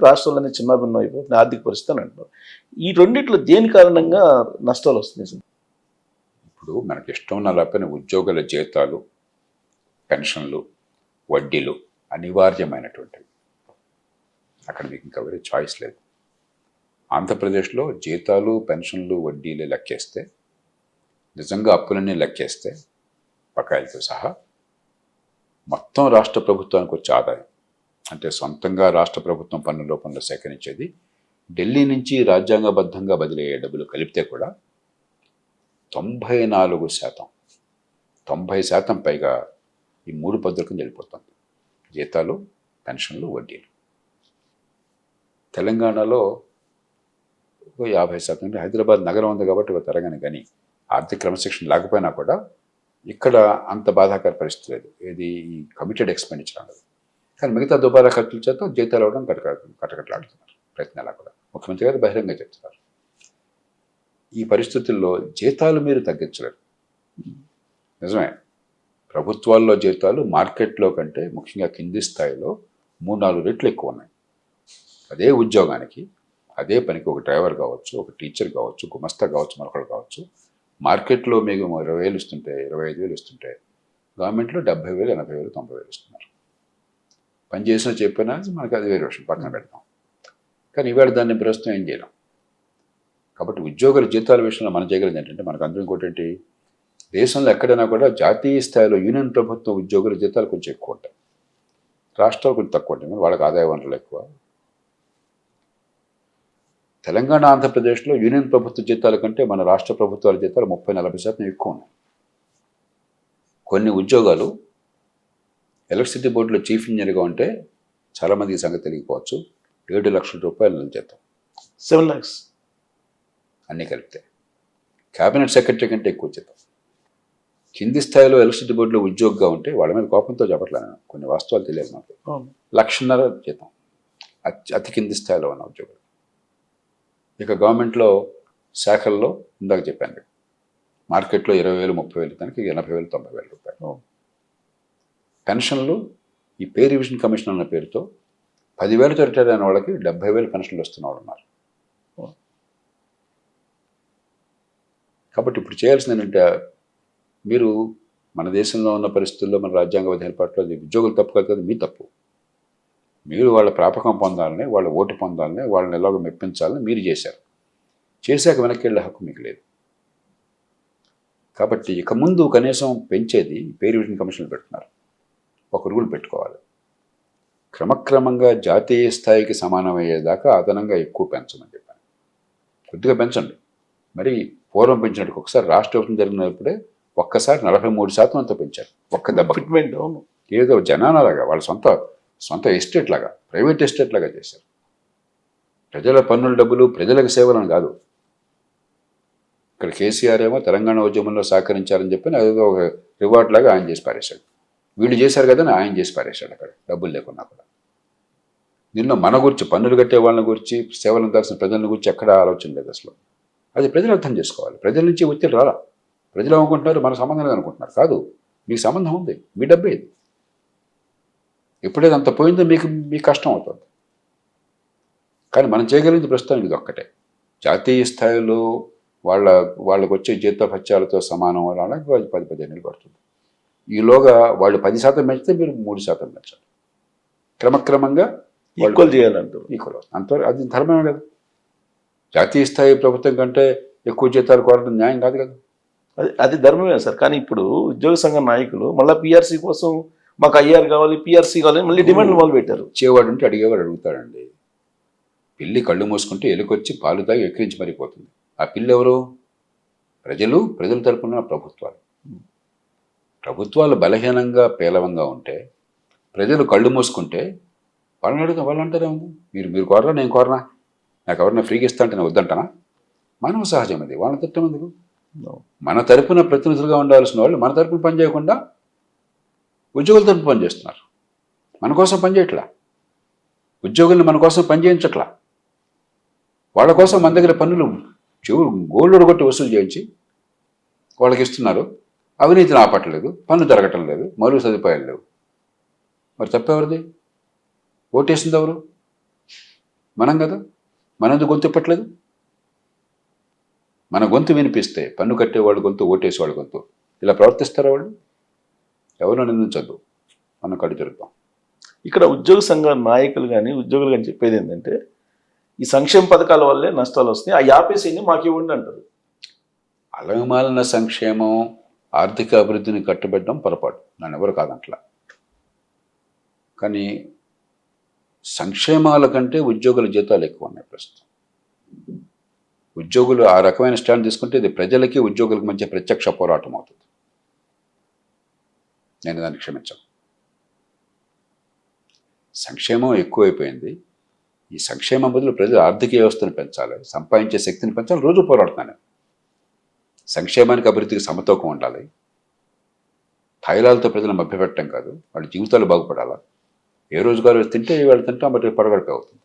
రాష్ట్రాలన్నీ చిన్నాభిన్నం అయిపోతున్నాయి ఆర్థిక పరిస్థితి అని అంటున్నారు. ఈ రెండిట్లో దేని కారణంగా నష్టాలు వస్తున్నాయి? ఇప్పుడు మనకి ఇష్టం ఉన్న లేకపోయినా ఉద్యోగుల జీతాలు, పెన్షన్లు, వడ్డీలు అనివార్యమైనటువంటివి. అక్కడ మీకు ఇంకా వేరే చాయిస్ లేదు. ఆంధ్రప్రదేశ్లో జీతాలు, పెన్షన్లు, వడ్డీలు లెక్కేస్తే, నిజంగా అప్పులన్నీ లెక్కేస్తే బకాయిలతో సహా మొత్తం రాష్ట్ర ప్రభుత్వానికి వచ్చే ఆదాయం, అంటే సొంతంగా రాష్ట్ర ప్రభుత్వం పన్ను రూపంలో సేకరించేది, ఢిల్లీ నుంచి రాజ్యాంగబద్ధంగా బదిలీ అయ్యే డబ్బులు కలిపితే కూడా 90% పైగా ఈ 3 పద్ధతులకు వెళ్ళిపోతుంది: జీతాలు, పెన్షన్లు, వడ్డీలు. తెలంగాణలో 50%, హైదరాబాద్ నగరం ఉంది కాబట్టి ఒక తరగని, కానీ ఆర్థిక క్రమశిక్షణ లేకపోయినా కూడా ఇక్కడ అంత బాధాకర పరిస్థితి లేదు. ఇది ఈ కమిటెడ్ ఎక్స్పెండిచర్ అన్నది. కానీ మిగతా దుబారా ఖర్చుల చేత జీతాలు అవ్వడం కటకట్లాడుతున్నారు ప్రతి నెలా కూడా. ముఖ్యమంత్రి గారు బహిరంగ చెప్తున్నారు. ఈ పరిస్థితుల్లో జీతాలు మీరు తగ్గించలేరు. నిజమే, ప్రభుత్వాల్లో జీతాలు మార్కెట్లో కంటే ముఖ్యంగా కింది స్థాయిలో 3-4 రెట్లు ఎక్కువ ఉన్నాయి. అదే ఉద్యోగానికి, అదే పనికి ఒక డ్రైవర్ కావచ్చు, ఒక టీచర్ కావచ్చు, గుమస్తా కావచ్చు, మరొకరు కావచ్చు, మార్కెట్లో మీకు 20,000 ఇస్తుంటే, 25,000 ఇస్తుంటే గవర్నమెంట్లో 70,000, 80,000, 90,000 ఇస్తున్నారు. పని చేసినా చెప్పినా మనకి అది వేరే విషయం, పక్కన పెడతాం. కానీ ఇవాళ దాన్ని ప్రస్తుతం ఏం చేయలేం. కాబట్టి ఉద్యోగుల జీతాల విషయంలో మనం చేయగలిగింది ఏంటంటే, మనకు అందరం ఇంకోటి ఏంటి, దేశంలో ఎక్కడైనా కూడా జాతీయ స్థాయిలో యూనియన్ ప్రభుత్వం ఉద్యోగుల జీతాలు కొంచెం ఎక్కువ ఉంటాయి, రాష్ట్రాలు కొంచెం తక్కువ ఉంటాయి. వాళ్ళకి ఆదాయ వనరులు ఎక్కువ. తెలంగాణ, ఆంధ్రప్రదేశ్లో యూనియన్ ప్రభుత్వ జీతాల కంటే మన రాష్ట్ర ప్రభుత్వాల జీతాలు 30-40% ఎక్కువ ఉన్నాయి. కొన్ని ఉద్యోగాలు ఎలక్ట్రిసిటీ బోర్డులో చీఫ్ ఇంజనీర్గా ఉంటే చాలామందికి సంగతి తెలియకపోవచ్చు, 7 లక్షల రూపాయలు నెల జీతం, 7 lakhs అన్నీ కలిపితే. క్యాబినెట్ సెక్రటరీ కంటే ఎక్కువ జీతం. కింది స్థాయిలో ఎలక్ట్రిసిటీ బోర్డులో ఉద్యోగిగా ఉంటే వాళ్ళ మీద కోపంతో చెప్పట్లేదు, కొన్ని వాస్తవాలు తెలియదు నాకు, 1.5 లక్షల జీతం అతి కింది స్థాయిలో ఉన్న ఉద్యోగులు. ఇక గవర్నమెంట్లో శాఖల్లో ఇందాక చెప్పాను, మార్కెట్లో 20,000, 30,000, దానికి 80,000, 90,000 రూపాయలు. పెన్షన్లు ఈ పే రివిజన్ కమిషన్ అన్న పేరుతో 10,000తో రిటైర్ అయిన వాళ్ళకి 70,000 పెన్షన్లు వస్తున్న వాళ్ళు ఉన్నారు. కాబట్టి ఇప్పుడు చేయాల్సింది ఏంటంటే, మీరు మన దేశంలో ఉన్న పరిస్థితుల్లో, మన రాజ్యాంగ ఏర్పాట్లో ఉద్యోగులు తప్పు కాదు, మీ తప్పు. మీరు వాళ్ళ ప్రాపకం పొందాలని, వాళ్ళ ఓటు పొందాలని, వాళ్ళని ఎలాగో మెప్పించాలని మీరు చేశారు. చేశాక వెనక్కి వెళ్ళే హక్కు మీకు లేదు. కాబట్టి ఇక ముందు కనీసం పెంచేది పే రివిజన్ కమిషన్లు పెడుతున్నారు. ఒక రూల్ పెట్టుకోవాలి, క్రమక్రమంగా జాతీయ స్థాయికి సమానమయ్యేదాకా అదనంగా ఎక్కువ పెంచమని చెప్పాను. కొద్దిగా పెంచండి, మరి పూర్వం పెంచినట్టు. ఒకసారి రాష్ట్ర విభజన జరిగినప్పుడే ఒక్కసారి 43% అంతా పెంచారు, ఒక్క దెబ్బ. ఫిట్మెంట్ ఏదో జనాలలాగా వాళ్ళ సొంత ఎస్టేట్ లాగా, ప్రైవేట్ ఎస్టేట్ లాగా చేశారు. ప్రజల పన్నుల డబ్బులు ప్రజలకు సేవలను కాదు. ఇక్కడ కేసీఆర్ ఏమో తెలంగాణ ఉద్యమంలో సహకరించారని చెప్పి అదేదో ఒక రివార్డ్ లాగా ఆయన చేసి పారేశాడు. వీళ్ళు చేశారు కదా అని ఆయన చేసి పారేశాడు అక్కడ, డబ్బులు లేకున్నా కూడా. దీనిలో మన గురించి, పన్నులు కట్టే వాళ్ళని గురించి, సేవలు అందాల్సిన ప్రజల గురించి ఎక్కడ ఆలోచన లేదు అసలు. అది ప్రజలు అర్థం చేసుకోవాలి. ప్రజల నుంచి ఒత్తిడి రాలా. ప్రజలు అనుకుంటున్నారు మన సంబంధం లేదనుకుంటున్నారు. కాదు, మీకు సంబంధం ఉంది, మీ డబ్బే ఇది. ఎప్పుడైతే అంత పోయిందో మీకు కష్టం అవుతుంది. కానీ మనం చేయగలిగింది ప్రస్తుతానికి ఇది ఒక్కటే. జాతీయ స్థాయిలో వాళ్ళకు వచ్చే జీతభత్యాలతో సమానం వాళ్ళకి 10-15 ఏళ్ళు పడుతుంది. ఈలోగా వాళ్ళు 10% పెంచితే మీరు 3% పెంచాలి. క్రమక్రమంగా ఈక్వల్ చేయాలంటారు. ఈక్వల్ అంతవరకు అది ధర్మమే కదా. జాతీయ స్థాయి ప్రభుత్వం కంటే ఎక్కువ జీతాలు కోరడం న్యాయం కాదు కదా. అది ధర్మమే సార్. కానీ ఇప్పుడు ఉద్యోగ సంఘ నాయకులు మళ్ళీ పిఆర్సీ కోసం మాకు ఐఆర్ కావాలి, పిఆర్సీ కావాలి, మళ్ళీ డిమాండ్లు మొదలు పెట్టారు. ఇచ్చేవాడు ఉంటే అడిగేవాడు అడుగుతాడండి. పిల్లి కళ్ళు మూసుకుంటే ఎలుకొచ్చి పాలు తాగి ఎక్కిరించి మరిపోతుంది. ఆ పిల్లి ఎవరు? ప్రజల తరపున ప్రభుత్వాలు. ప్రభుత్వాలు బలహీనంగా పేలవంగా ఉంటే, ప్రజలు కళ్ళు మూసుకుంటే వాళ్ళని అడుగుతాం. వాళ్ళు అంటారే ఉంది, మీరు కోరరా, నేను కోరనా, నాకు ఎవరైనా ఫ్రీగా ఇస్తా అంటే నేను వద్దంటానా? మానవ సహజం అది. వాళ్ళని తిట్టం ఎందుకు? మన తరపున ప్రతినిధులుగా ఉండాల్సిన వాళ్ళు మన తరపున పని చేయకుండా ఉద్యోగుల తరపున పనిచేస్తున్నారు. మన కోసం పనిచేయట్లా, ఉద్యోగుల్ని మన కోసం పనిచేయించట్లా. వాళ్ళ కోసం మన దగ్గర పన్నులు గోల్డ్ కొట్టి వసూలు చేయించి వాళ్ళకి ఇస్తున్నారు. అవినీతిని ఆపట్లేదు, పన్ను జరగటం లేదు, మౌలిక సదుపాయాలు లేవు. మరి తప్పెవరిది? ఓటేసింది ఎవరు? మనం కదా, మనది గొంతు ఇప్పట్లేదు. మన గొంతు వినిపిస్తే పన్ను కట్టేవాళ్ళు గొంతు, ఓటేసేవాళ్ళ గొంతు ఇలా ప్రవర్తిస్తారా వాళ్ళు? ఎవరు నిందించద్దు, మనం కట్టు జరుగుతాం. ఇక్కడ ఉద్యోగ సంఘ నాయకులు కానీ ఉద్యోగులు కానీ చెప్పేది ఏంటంటే ఈ సంక్షేమ పథకాల వల్లే నష్టాలు వస్తాయి, ఆ యాపేసీని మాకు ఇవ్వండి అంటారు. అలమాలిన సంక్షేమం ఆర్థిక అభివృద్ధిని కట్టుబెట్టడం పొరపాటు, నన్ను ఎవరు కాదంట్లా. కానీ సంక్షేమాల కంటే ఉద్యోగుల జీతాలు ఎక్కువ ఉన్నాయి ప్రస్తుతం. ఉద్యోగులు ఆ రకమైన స్టాండ్ తీసుకుంటే ఇది ప్రజలకి ఉద్యోగులకు మధ్య ప్రత్యక్ష పోరాటం అవుతుంది. నేను దాన్ని క్షమించాను. సంక్షేమం ఎక్కువైపోయింది. ఈ సంక్షేమం బదులు ప్రజల ఆర్థిక వ్యవస్థను పెంచాలి, సంపాదించే శక్తిని పెంచాలి. రోజు పోరాడుతున్నాను. సంక్షేమానికి అభివృద్ధికి సమతూకం ఉండాలి. థైలాలతో ప్రజలను మభ్యపెట్టడం కాదు, వాళ్ళ జీవితాలు బాగుపడాలా. ఏ రోజుగారు తింటే వాళ్ళు తింటాం, బట్టి పడగడిపే అవుతుంది.